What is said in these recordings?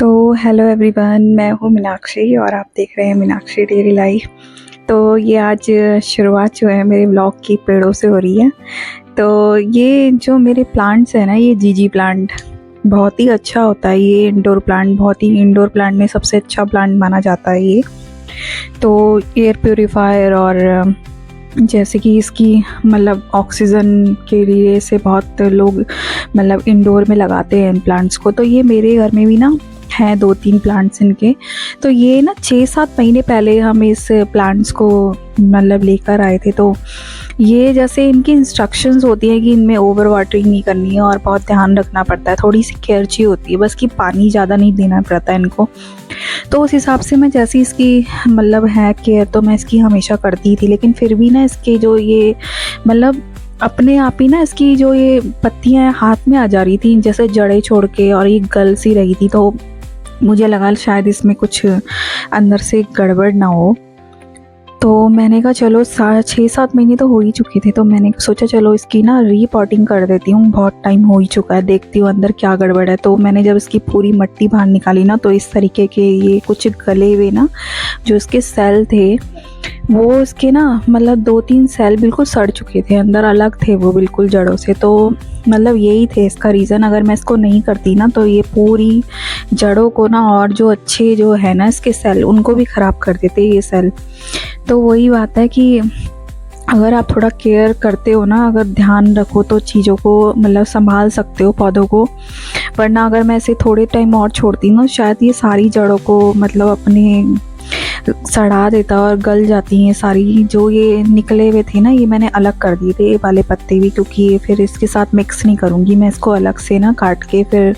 So hello everyone, मैं हूँ मीनाक्षी और आप देख रहे हैं मीनाक्षी डेली लाइफ। तो ये आज शुरुआत जो है मेरे ब्लॉग की पेड़ों से हो रही है। तो ये जो मेरे प्लांट्स हैं ना, ये जीजी प्लांट बहुत ही अच्छा होता है। ये इंडोर प्लांट, बहुत ही इंडोर प्लांट में सबसे अच्छा प्लांट माना जाता है ये। तो एयर प्योरीफायर और जैसे कि इसकी मतलब ऑक्सीजन के लिए से बहुत लोग मतलब इंडोर में लगाते हैं इन प्लांट्स को। तो ये मेरे घर में भी ना हैं 2-3 प्लांट्स इनके। तो ये ना 6-7 महीने पहले हम इस प्लांट्स को मतलब लेकर आए थे। तो ये जैसे इनकी इंस्ट्रक्शंस होती है कि इनमें ओवर वाटरिंग नहीं करनी है और बहुत ध्यान रखना पड़ता है, थोड़ी सी केयर चाहिए होती है बस, कि पानी ज़्यादा नहीं देना पड़ता है इनको। तो उस हिसाब से मैं जैसी इसकी मतलब है केयर तो मैं इसकी हमेशा करती थी। लेकिन फिर भी ना इसके जो ये मतलब अपने आप ही ना इसकी जो ये पत्तियां हाथ में आ जा रही थी, जैसे जड़ें छोड़ के, और ये गल सी रही थी। तो मुझे लगा शायद इसमें कुछ अंदर से गड़बड़ ना हो। तो मैंने कहा चलो 6-7 महीने तो हो ही चुके थे, तो मैंने सोचा चलो इसकी ना रीपॉटिंग कर देती हूँ, बहुत टाइम हो ही चुका है, देखती हूँ अंदर क्या गड़बड़ है। तो मैंने जब इसकी पूरी मिट्टी बाहर निकाली ना, तो इस तरीके के ये कुछ गले हुए ना जो इसके सेल थे, वो इसके ना मतलब 2-3 सेल बिल्कुल सड़ चुके थे, अंदर अलग थे वो बिल्कुल जड़ों से। तो मतलब यही थे इसका रीज़न। अगर मैं इसको नहीं करती ना तो ये पूरी जड़ों को ना, और जो अच्छे जो है ना इसके सेल, उनको भी ख़राब कर देते ये सेल। तो वही बात है कि अगर आप थोड़ा केयर करते हो ना, अगर ध्यान रखो तो चीज़ों को मतलब संभाल सकते हो पौधों को। वरना अगर मैं इसे थोड़े टाइम और छोड़ती ना, शायद ये सारी जड़ों को मतलब अपने सड़ा देता और गल जाती हैं सारी। जो ये निकले हुए थे ना, ये मैंने अलग कर दिए थे ये वाले पत्ते भी, क्योंकि ये फिर इसके साथ मिक्स नहीं करूँगी मैं इसको, अलग से ना काट के फिर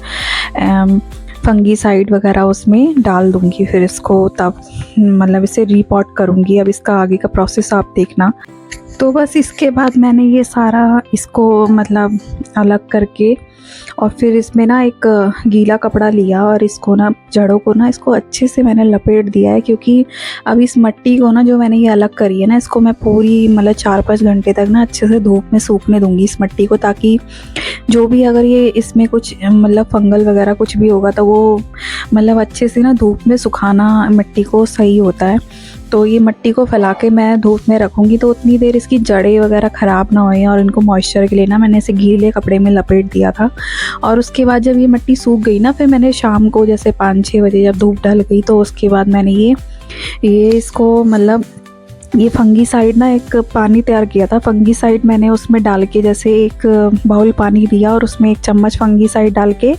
फंगीसाइड वगैरह उसमें डाल दूँगी फिर इसको, तब मतलब इसे रीपॉट करूँगी। अब इसका आगे का प्रोसेस आप देखना। तो बस इसके बाद मैंने ये सारा इसको मतलब अलग करके, और फिर इसमें ना एक गीला कपड़ा लिया और इसको ना जड़ों को ना इसको अच्छे से मैंने लपेट दिया है। क्योंकि अब इस मिट्टी को ना जो मैंने ये अलग करी है ना, इसको मैं पूरी मतलब 4-5 घंटे तक ना अच्छे से धूप में सूखने दूंगी इस मिट्टी को, ताकि जो भी अगर ये इसमें कुछ मतलब फंगल वगैरह कुछ भी होगा तो वो मतलब अच्छे से ना धूप में सुखाना मिट्टी को सही होता है। तो ये मिट्टी को फैला के मैं धूप में रखूँगी, तो उतनी देर इसकी जड़ें वगैरह ख़राब ना होएं। और इनको मॉइस्चर के लिए ना मैंने इसे गीले कपड़े में लपेट दिया था। और उसके बाद जब ये मिट्टी सूख गई ना, फिर मैंने शाम को जैसे 5-6 बजे जब धूप ढल गई, तो उसके बाद मैंने ये इसको मतलब ये फंगीसाइड ना एक पानी तैयार किया था। फंगीसाइड मैंने उसमें डाल के, जैसे एक बाउल पानी लिया और उसमें 1 चम्मच फंगीसाइड डाल के,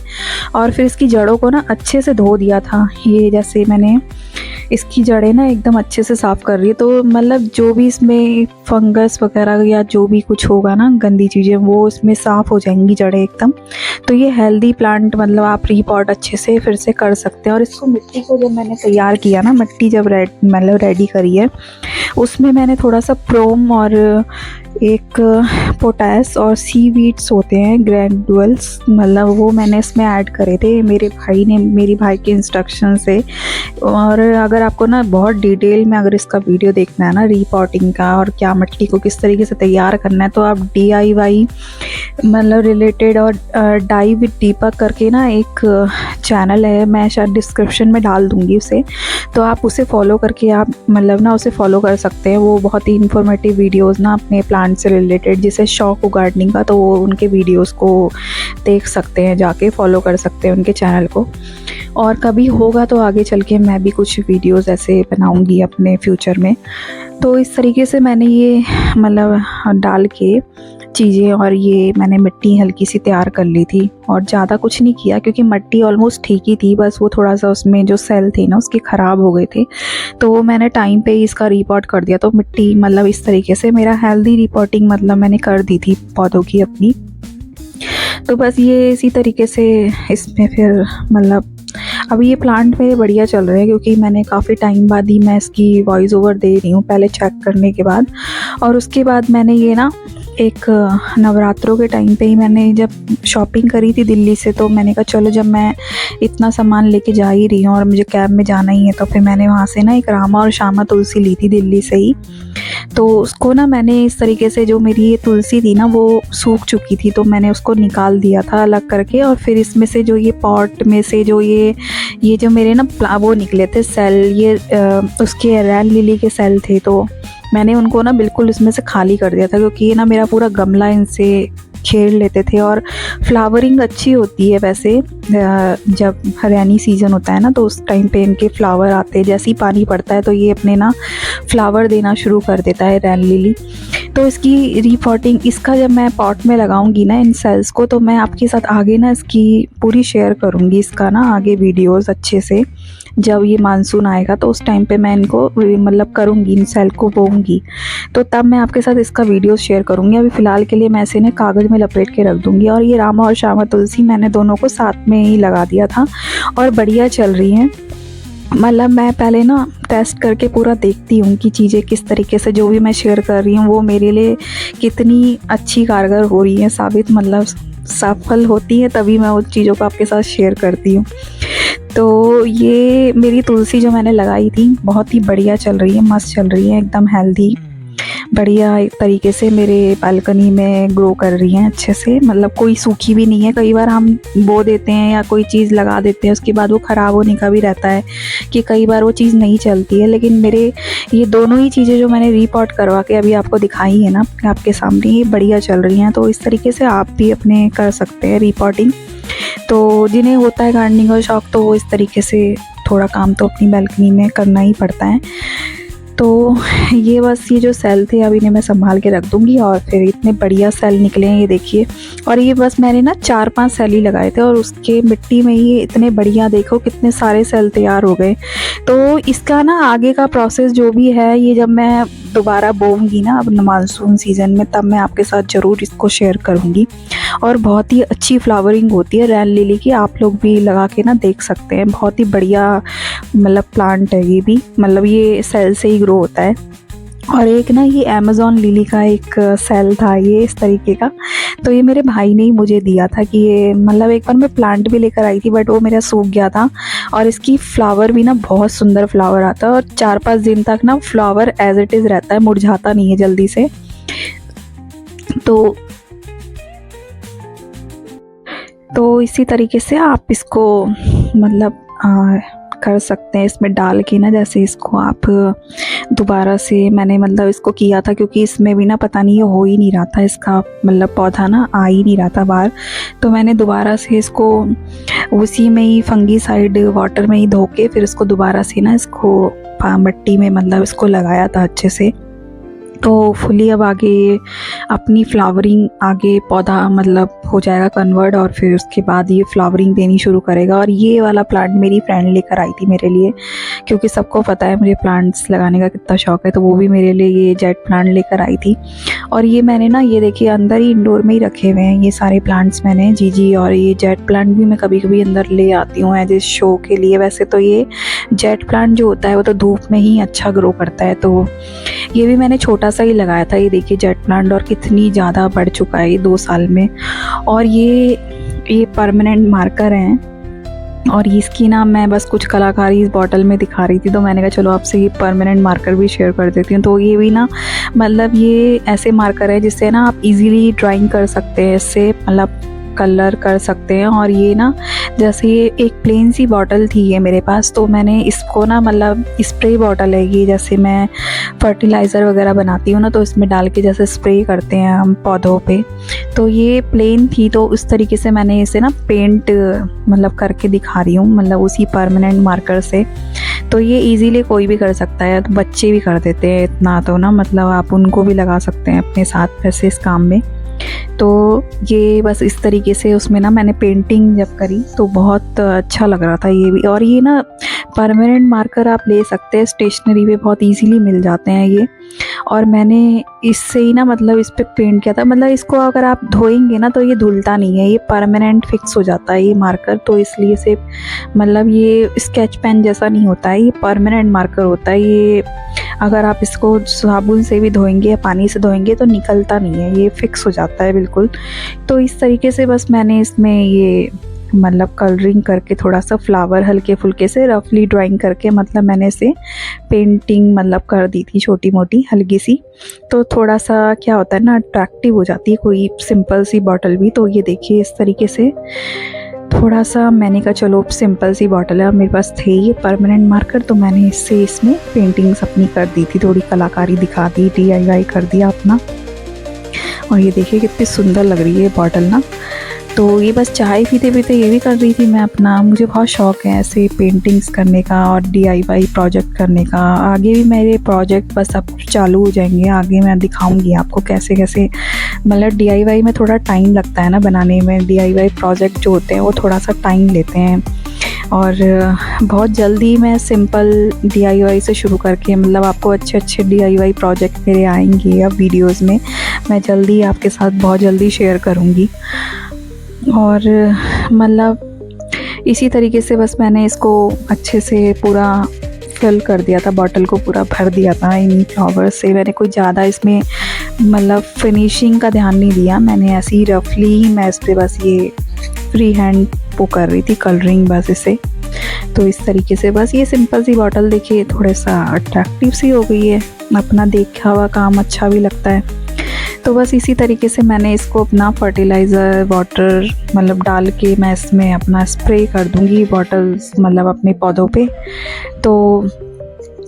और फिर इसकी जड़ों को ना अच्छे से धो दिया था। ये जैसे मैंने इसकी जड़ें ना एकदम अच्छे से साफ़ कर रही है, तो मतलब जो भी इसमें फंगस वगैरह या जो भी कुछ होगा ना गंदी चीज़ें, वो इसमें साफ़ हो जाएंगी जड़ें एकदम। तो ये हेल्दी प्लांट मतलब आप रीपॉट अच्छे से फिर से कर सकते हैं। और इसको मिट्टी को जब मैंने तैयार किया ना, मिट्टी जब मतलब रेडी करी है, उसमें मैंने थोड़ा सा प्रोम और एक पोटास और सीवीड्स होते हैं ग्रैनुअल्स, मतलब वो मैंने इसमें ऐड करे थे मेरे भाई के इंस्ट्रक्शन से। और अगर आपको ना बहुत डिटेल में अगर इसका वीडियो देखना है ना रीपॉटिंग का, और क्या मिट्टी को किस तरीके से तैयार करना है, तो आप DIY मतलब रिलेटेड और डाई विद दीपक करके ना एक चैनल है, मैं शायद डिस्क्रिप्शन में डाल दूँगी उसे, तो आप उसे फॉलो करके आप मतलब ना उसे फॉलो कर सकते हैं। वो बहुत ही इन्फॉर्मेटिव वीडियोस ना अपने प्लांट से रिलेटेड, जिसे शौक हो गार्डनिंग का, तो वो उनके वीडियोस को देख सकते हैं, जाके फॉलो कर सकते हैं उनके चैनल को। और कभी होगा तो आगे चल के मैं भी कुछ वीडियोस ऐसे बनाऊंगी अपने फ्यूचर में। तो इस तरीके से मैंने ये मतलब डाल के चीज़ें, और ये मैंने मिट्टी हल्की सी तैयार कर ली थी, और ज़्यादा कुछ नहीं किया क्योंकि मिट्टी ऑलमोस्ट ठीक ही थी, बस वो थोड़ा सा उसमें जो सेल थे ना उसके ख़राब हो गए थे। तो वो मैंने टाइम पे ही इसका रीपॉट कर दिया। तो मिट्टी मतलब इस तरीके से मेरा हेल्दी रीपॉटिंग मतलब मैंने कर दी थी पौधों की अपनी। तो बस ये इसी तरीके से इसमें फिर मतलब अब ये प्लांट मेरे बढ़िया चल रहे हैं, क्योंकि मैंने काफ़ी टाइम बाद ही मैं इसकी वॉइस ओवर दे रही हूँ, पहले चेक करने के बाद। और उसके बाद मैंने ये ना एक नवरात्रों के टाइम पे ही मैंने जब शॉपिंग करी थी दिल्ली से, तो मैंने कहा चलो जब मैं इतना सामान लेके जा ही रही हूँ और मुझे कैब में जाना ही है, तो फिर मैंने वहाँ से ना एक रामा और श्यामा तुलसी ली थी दिल्ली से ही। तो उसको ना मैंने इस तरीके से, जो मेरी ये तुलसी थी ना वो सूख चुकी थी, तो मैंने उसको निकाल दिया था अलग करके। और फिर इसमें से जो ये पॉट में से जो ये जो मेरे ना वो निकले थे सेल, ये उसके रैन लिली के सेल थे, तो मैंने उनको ना बिल्कुल उसमें से खाली कर दिया था, क्योंकि ये ना मेरा पूरा गमला इनसे घेर लेते थे। और फ्लावरिंग अच्छी होती है वैसे, जब रेनी सीज़न होता है ना तो उस टाइम पे इनके फ्लावर आते हैं, जैसे ही पानी पड़ता है तो ये अपने ना फ्लावर देना शुरू कर देता है रेन लिली। तो इसकी रिपॉटिंग, इसका जब मैं पॉट में लगाऊंगी ना इन सेल्स को, तो मैं आपके साथ आगे ना इसकी पूरी शेयर करूंगी, इसका ना आगे वीडियोस अच्छे से। जब ये मानसून आएगा तो उस टाइम पे मैं इनको मतलब करूँगी, इन सेल को बोऊंगी, तो तब मैं आपके साथ इसका वीडियो शेयर करूँगी। अभी फ़िलहाल के लिए मैं इसे ना कागज़ में लपेट के रख दूँगी। और ये रामा और श्यामा तुलसी मैंने दोनों को साथ में ही लगा दिया था और बढ़िया चल रही हैं। मतलब मैं पहले ना टेस्ट करके पूरा देखती हूँ कि चीज़ें किस तरीके से, जो भी मैं शेयर कर रही हूँ वो मेरे लिए कितनी अच्छी कारगर हो रही हैं साबित, मतलब सफल होती हैं, तभी मैं उन चीज़ों को आपके साथ शेयर करती हूँ। तो ये मेरी तुलसी जो मैंने लगाई थी बहुत ही बढ़िया चल रही है, मस्त चल रही है, एकदम हेल्दी बढ़िया एक तरीके से मेरे बालकनी में ग्रो कर रही हैं अच्छे से। मतलब कोई सूखी भी नहीं है। कई बार हम बो देते हैं या कोई चीज़ लगा देते हैं, उसके बाद वो ख़राब होने का भी रहता है कि कई बार वो चीज़ नहीं चलती है। लेकिन मेरे ये दोनों ही चीज़ें जो मैंने रीपॉट करवा के अभी आपको दिखाई है ना आपके सामने, ये बढ़िया चल रही हैं। तो इस तरीके से आप भी अपने कर सकते हैं रीपॉटिंग। तो जिन्हें होता है गार्डनिंग का शौक़, तो वो इस तरीके से थोड़ा काम तो अपनी बालकनी में करना ही पड़ता है। तो ये बस ये जो सेल थे अब इन्हें मैं संभाल के रख दूँगी। और फिर इतने बढ़िया सेल निकले हैं ये देखिए। और ये बस मैंने ना 4-5 सेल ही लगाए थे और उसके मिट्टी में ही इतने बढ़िया, देखो कितने सारे सेल तैयार हो गए। तो इसका ना आगे का प्रोसेस जो भी है, ये जब मैं दोबारा बोऊंगी ना अब मानसून सीज़न में, तब मैं आपके साथ ज़रूर इसको शेयर करूँगी। और बहुत ही अच्छी फ्लावरिंग होती है रेन लिली की, आप लोग भी लगा के ना देख सकते हैं। बहुत ही बढ़िया मतलब प्लांट है ये भी, मतलब ये सेल से ही ग्रो होता है। और एक ना ये अमेज़न लिली का एक सेल था ये इस तरीके का, तो ये मेरे भाई ने ही मुझे दिया था कि ये, मतलब एक बार मैं प्लांट भी लेकर आई थी बट वो मेरा सूख गया था। और इसकी फ्लावर भी ना बहुत सुंदर फ्लावर आता है और 4-5 दिन तक ना फ्लावर एज इट इज़ रहता है, मुरझाता नहीं है जल्दी से। तो इसी तरीके से आप इसको मतलब कर सकते हैं इसमें डाल के ना। जैसे इसको आप दोबारा से, मैंने मतलब इसको किया था क्योंकि इसमें भी ना पता नहीं ये हो ही नहीं रहा था, इसका मतलब पौधा ना आ ही नहीं रहा था बाहर। तो मैंने दोबारा से इसको उसी में ही फंगीसाइड वाटर में ही धो के फिर इसको दोबारा से ना इसको मिट्टी में मतलब इसको लगाया था अच्छे से। तो फुली अब आगे अपनी फ्लावरिंग, आगे पौधा मतलब हो जाएगा कन्वर्ट और फिर उसके बाद ये फ्लावरिंग देनी शुरू करेगा। और ये वाला प्लांट मेरी फ्रेंड लेकर आई थी मेरे लिए, क्योंकि सबको पता है मुझे प्लांट्स लगाने का कितना शौक़ है, तो वो भी मेरे लिए ये जेट प्लांट लेकर आई थी। और ये मैंने ना ये देखिए अंदर ही इंडोर में ही रखे हुए हैं ये सारे प्लांट्स मैंने जी। और ये जेट प्लांट भी मैं कभी कभी अंदर ले आती हूँ एज ए शो के लिए। वैसे तो ये जेट प्लांट जो होता है वो तो धूप में ही अच्छा ग्रो करता है, तो ये भी मैंने छोटा सा ही लगाया था। ये देखिए जेट प्लांट, और कितनी ज़्यादा बढ़ चुका है ये 2 साल में। और ये परमानेंट मार्कर हैं और इसकी ना मैं बस कुछ कलाकारी इस बॉटल में दिखा रही थी, तो मैंने कहा चलो आपसे ये परमानेंट मार्कर भी शेयर कर देती हूँ। तो ये भी ना मतलब ये ऐसे मार्कर है जिससे ना आप इजीली ड्राइंग कर सकते हैं, इससे मतलब कलर कर सकते हैं। और ये ना जैसे ये एक प्लेन सी बॉटल थी ये मेरे पास, तो मैंने इसको ना मतलब स्प्रे बॉटल है ये, जैसे मैं फर्टिलाइज़र वगैरह बनाती हूँ ना तो इसमें डाल के जैसे स्प्रे करते हैं हम पौधों पे, तो ये प्लेन थी तो उस तरीके से मैंने इसे ना पेंट मतलब करके दिखा रही हूँ, मतलब उसी परमानेंट मार्कर से। तो ये इजीली कोई भी कर सकता है, तो बच्चे भी कर देते हैं इतना, तो ना मतलब आप उनको भी लगा सकते हैं अपने साथ वैसे इस काम में। तो ये बस इस तरीके से उसमें ना मैंने पेंटिंग जब करी तो बहुत अच्छा लग रहा था ये भी। और ये ना परमानेंट मार्कर आप ले सकते हैं, स्टेशनरी पे बहुत इजीली मिल जाते हैं ये। और मैंने इससे ही ना मतलब इस पे पेंट किया था, मतलब इसको अगर आप धोएंगे ना तो ये धुलता नहीं है, ये परमानेंट फिक्स हो जाता है ये मार्कर। तो इसलिए से मतलब ये स्केच पेन जैसा नहीं होता है, ये परमानेंट मार्कर होता है। ये अगर आप इसको साबुन से भी धोएंगे या पानी से धोएंगे तो निकलता नहीं है, ये फिक्स हो जाता है बिल्कुल। तो इस तरीके से बस मैंने इसमें ये मतलब कलरिंग करके थोड़ा सा फ्लावर हल्के फुल्के से रफली ड्राइंग करके मतलब मैंने इसे पेंटिंग मतलब कर दी थी छोटी मोटी हल्की सी। तो थोड़ा सा क्या होता है ना, अट्रैक्टिव हो जाती है कोई सिंपल सी बॉटल भी। तो ये देखिए इस तरीके से थोड़ा सा मैंने कहा चलो सिंपल सी बॉटल है, मेरे पास थे ये परमानेंट मार्कर, तो मैंने इससे इसमें पेंटिंग्स अपनी कर दी थी, थोड़ी कलाकारी दिखा दी, DIY कर दिया अपना। और ये देखिए कितनी सुंदर लग रही है बॉटल ना। तो ये बस चाय पीते पीते ये भी कर रही थी मैं अपना। मुझे बहुत शौक़ है ऐसे पेंटिंग्स करने का और DIY प्रोजेक्ट करने का। आगे भी मेरे प्रोजेक्ट बस अब चालू हो जाएंगे, आगे मैं दिखाऊंगी आपको कैसे कैसे। मतलब DIY में थोड़ा टाइम लगता है ना बनाने में, DIY प्रोजेक्ट जो होते हैं वो थोड़ा सा टाइम लेते हैं। और बहुत जल्दी मैं सिंपल DIY से शुरू करके मतलब आपको अच्छे अच्छे DIY प्रोजेक्ट मेरे आएंगे अब वीडियोस में, मैं जल्दी आपके साथ बहुत जल्दी शेयर करूँगी। और मतलब इसी तरीके से बस मैंने इसको अच्छे से पूरा फिल कर दिया था, बॉटल को पूरा भर दिया था इन फ्लावर से। मैंने कोई ज़्यादा इसमें मतलब फिनिशिंग का ध्यान नहीं दिया, मैंने ऐसे ही रफली ही मैं इस पर बस ये फ्री हैंड वो कर रही थी कलरिंग बस इसे। तो इस तरीके से बस ये सिंपल सी बॉटल देखिए थोड़े सा अट्रैक्टिव सी हो गई है, अपना देखा हुआ काम अच्छा भी लगता है। तो बस इसी तरीके से मैंने इसको अपना फर्टिलाइज़र वाटर मतलब डाल के मैं इसमें अपना स्प्रे कर दूँगी बॉटल्स मतलब अपने पौधों पे। तो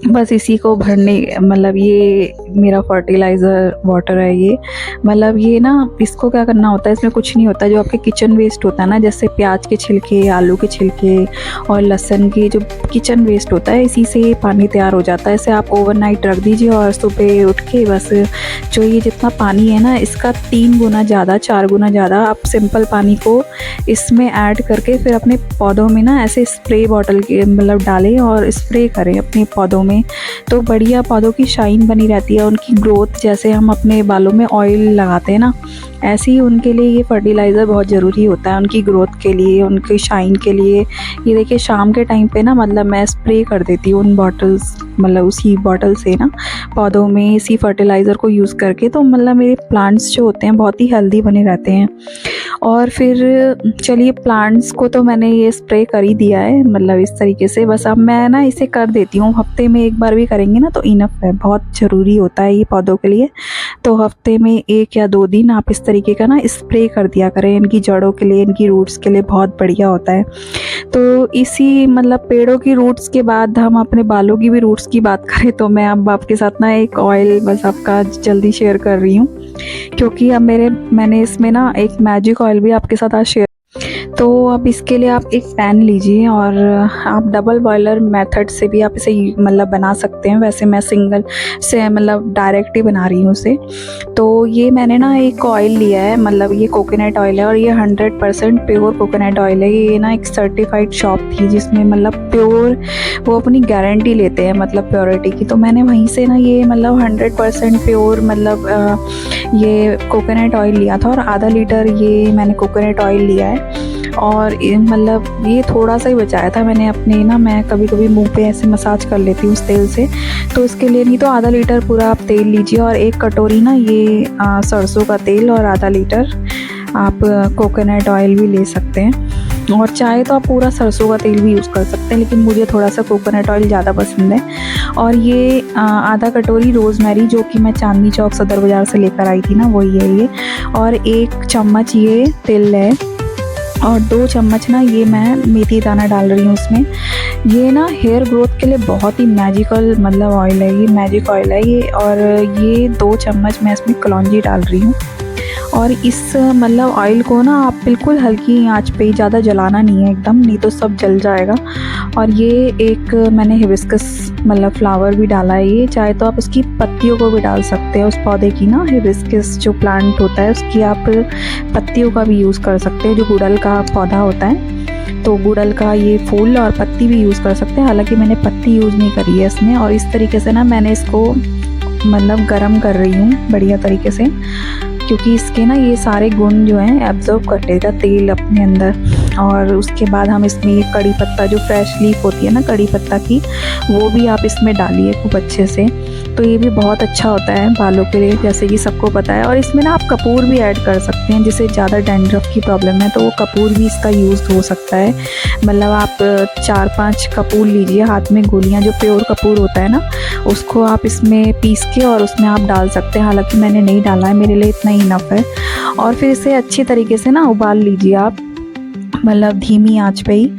बस इसी को भरने मतलब ये मेरा फर्टिलाइज़र वाटर है ये। मतलब ये ना इसको क्या करना होता है, इसमें कुछ नहीं होता, जो आपके किचन वेस्ट होता है ना, जैसे प्याज के छिलके, आलू के छिलके और लहसुन के जो किचन वेस्ट होता है, इसी से पानी तैयार हो जाता है। इसे आप ओवरनाइट रख दीजिए और सुबह उठ के बस जो ये जितना पानी है ना इसका 3 गुना ज़्यादा 4 गुना ज़्यादा आप सिंपल पानी को इसमें ऐड करके फिर अपने पौधों में ना ऐसे स्प्रे बॉटल के मतलब डालें और स्प्रे करें अपने पौधों में। तो बढ़िया पौधों की शाइन बनी रहती है, उनकी ग्रोथ, जैसे हम अपने बालों में ऑयल लगाते हैं ना, ऐसे ही उनके लिए ये फर्टिलाइज़र बहुत ज़रूरी होता है, उनकी ग्रोथ के लिए, उनकी शाइन के लिए। ये देखिए शाम के टाइम पे ना मतलब मैं स्प्रे कर देती हूँ उन बॉटल्स मतलब उसी बॉटल से ना पौधों में इसी फर्टिलाइज़र को यूज़ करके। तो मतलब मेरे प्लांट्स जो होते हैं बहुत ही हेल्दी बने रहते हैं। और फिर चलिए प्लांट्स को तो मैंने ये स्प्रे कर ही दिया है मतलब इस तरीके से। बस अब मैं ना इसे कर देती हूँ, हफ्ते में एक बार भी करेंगे ना तो इनफ है, बहुत ज़रूरी होता है ये पौधों के लिए। तो हफ्ते में 1 या 2 दिन आप इस तरीके का ना स्प्रे कर दिया करें, इनकी जड़ों के लिए, इनकी रूट्स के लिए बहुत बढ़िया होता है। तो इसी मतलब पेड़ों की रूट्स के बाद हम अपने बालों की भी रूट्स की बात करें तो मैं अब आपके साथ ना एक ऑयल बस आपका जल्दी शेयर कर रही हूँ, क्योंकि अब मैंने इसमें ना एक मैजिक ऑयल भी आपके साथ आज शेयर। तो अब इसके लिए आप एक पैन लीजिए और आप डबल बॉयलर मेथड से भी आप इसे मतलब बना सकते हैं, वैसे मैं सिंगल से मतलब डायरेक्ट ही बना रही हूँ इसे। तो ये मैंने ना एक ऑयल लिया है, मतलब ये कोकोनट ऑयल है और ये 100% प्योर कोकोनट ऑयल है। ये ना एक सर्टिफाइड शॉप थी जिसमें मतलब प्योर वो अपनी गारंटी लेते हैं मतलब प्योरिटी की। तो मैंने वहीं से ना ये मतलब 100% प्योर मतलब ये कोकोनट ऑयल लिया था और आधा लीटर ये मैंने कोकोनट ऑयल लिया है। और मतलब ये थोड़ा सा ही बचाया था मैंने अपने ना, मैं कभी कभी मुंह पे ऐसे मसाज कर लेती हूँ उस तेल से, तो इसके लिए नहीं तो आधा लीटर पूरा आप तेल लीजिए और 1 कटोरी ना ये सरसों का तेल और आधा लीटर आप कोकोनट ऑयल भी ले सकते हैं। और चाहे तो आप पूरा सरसों का तेल भी यूज़ कर सकते हैं, लेकिन मुझे थोड़ा सा कोकोनट ऑयल ज़्यादा पसंद है। और ये आधा कटोरी रोज़मेरी जो कि मैं चांदनी चौक सदर बाज़ार से लेकर आई थी ना, वही है ये। और 1 चम्मच ये तिल है और 2 चम्मच ना ये मैं मेथी दाना डाल रही हूँ उसमें। ये ना हेयर ग्रोथ के लिए बहुत ही मैजिकल मतलब ऑयल है, ये मैजिक ऑयल है ये। और ये 2 चम्मच मैं इसमें कलौंजी डाल रही हूँ। और इस मतलब ऑयल को ना आप बिल्कुल हल्की आंच पे, ज़्यादा जलाना नहीं है एकदम, नहीं तो सब जल जाएगा। और ये एक मैंने हिबिस्कस मतलब फ्लावर भी डाला है, ये चाहे तो आप उसकी पत्तियों को भी डाल सकते हैं, उस पौधे की ना हिबिस्कस जो प्लांट होता है उसकी आप पत्तियों का भी यूज़ कर सकते हैं, जो गुड़हल का पौधा होता है तो गुड़हल का ये फूल और पत्ती भी यूज़ कर सकते हैं। हालांकि मैंने पत्ती यूज़ नहीं करी है इसमें। और इस तरीके से ना मैंने इसको मतलब गरम कर रही हूँ बढ़िया तरीके से, क्योंकि इसके ना ये सारे गुण जो हैं एब्जॉर्ब कर लेगा तेल अपने अंदर। और उसके बाद हम इसमें ये कड़ी पत्ता, जो फ्रेश लीफ होती है ना कड़ी पत्ता की, वो भी आप इसमें डालिए खूब अच्छे से। तो ये भी बहुत अच्छा होता है बालों के लिए, जैसे कि सबको पता है। और इसमें ना आप कपूर भी ऐड कर सकते हैं, जिसे ज़्यादा डैंड्रफ की प्रॉब्लम है तो वो कपूर भी इसका यूज़ हो सकता है। मतलब आप 4-5 कपूर लीजिए हाथ में, गोलियां, जो प्योर कपूर होता है ना, उसको आप इसमें पीस के और उसमें आप डाल सकते हैं। हालांकि मैंने नहीं डाला है, मेरे लिए इतना ही इनफ है। और फिर इसे अच्छी तरीके से ना उबाल लीजिए आप, मतलब धीमी आंच पे ही।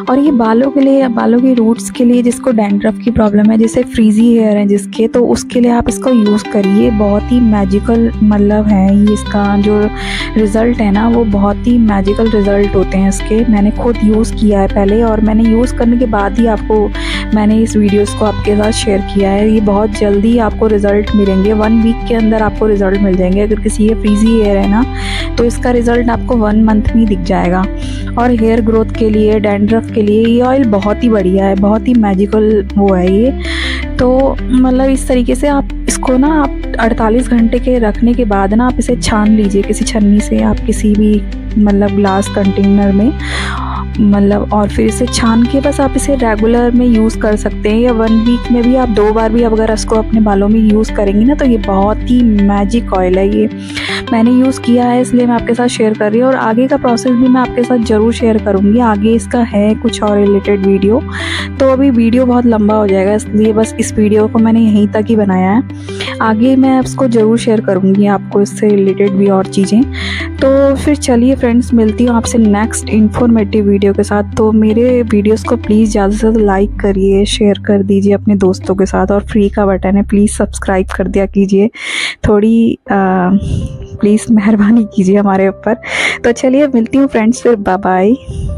और ये बालों के लिए, बालों की रूट्स के लिए, जिसको डैंड्रफ की प्रॉब्लम है, जैसे फ्रीजी हेयर है जिसके, तो उसके लिए आप इसको यूज़ करिए। बहुत ही मैजिकल मतलब है ये, इसका जो रिज़ल्ट है ना वो बहुत ही मैजिकल रिज़ल्ट होते हैं इसके। मैंने खुद यूज़ किया है पहले, और मैंने यूज़ करने के बाद ही आपको मैंने इस वीडियोस को आपके साथ शेयर किया है। ये बहुत जल्दी आपको रिज़ल्ट मिलेंगे, 1 वीक के अंदर आपको रिज़ल्ट मिल जाएंगे। अगर किसी ये फ्रीजी हेयर है ना, तो इसका रिज़ल्ट आपको 1 मंथ में दिख जाएगा। और हेयर ग्रोथ के लिए, डैंड्रफ के लिए ये ऑयल बहुत ही बढ़िया है, बहुत ही मैजिकल वो है ये। तो मतलब इस तरीके से आप इसको ना, आप 48 घंटे के रखने के बाद ना आप इसे छान लीजिए किसी छन्नी से, आप किसी भी मतलब ग्लास कंटेनर में, मतलब। और फिर इसे छान के बस आप इसे रेगुलर में यूज़ कर सकते हैं, या 1 वीक में भी आप 2 बार भी अगर इसको अपने बालों में यूज़ करेंगी ना, तो ये बहुत ही मैजिक ऑयल है ये। मैंने यूज़ किया है इसलिए मैं आपके साथ शेयर कर रही हूँ, और आगे का प्रोसेस भी मैं आपके साथ ज़रूर शेयर करूँगी। आगे इसका है कुछ और रिलेटेड वीडियो, तो अभी वीडियो बहुत लंबा हो जाएगा, इसलिए बस इस वीडियो को मैंने यहीं तक ही बनाया है। आगे मैं इसको ज़रूर शेयर करूँगी आपको इससे रिलेटेड भी और चीज़ें। तो फिर चलिए फ्रेंड्स, मिलती हूँ आपसे नेक्स्ट इन्फॉर्मेटिव वीडियो के साथ। तो मेरे वीडियोस को प्लीज़ ज़्यादा से ज़्यादा लाइक करिए, शेयर कर दीजिए अपने दोस्तों के साथ, और फ्री का बटन है, प्लीज़ सब्सक्राइब कर दिया कीजिए। थोड़ी प्लीज़ मेहरबानी कीजिए हमारे ऊपर। तो चलिए मिलती हूँ फ्रेंड्स, फिर बाय बाय।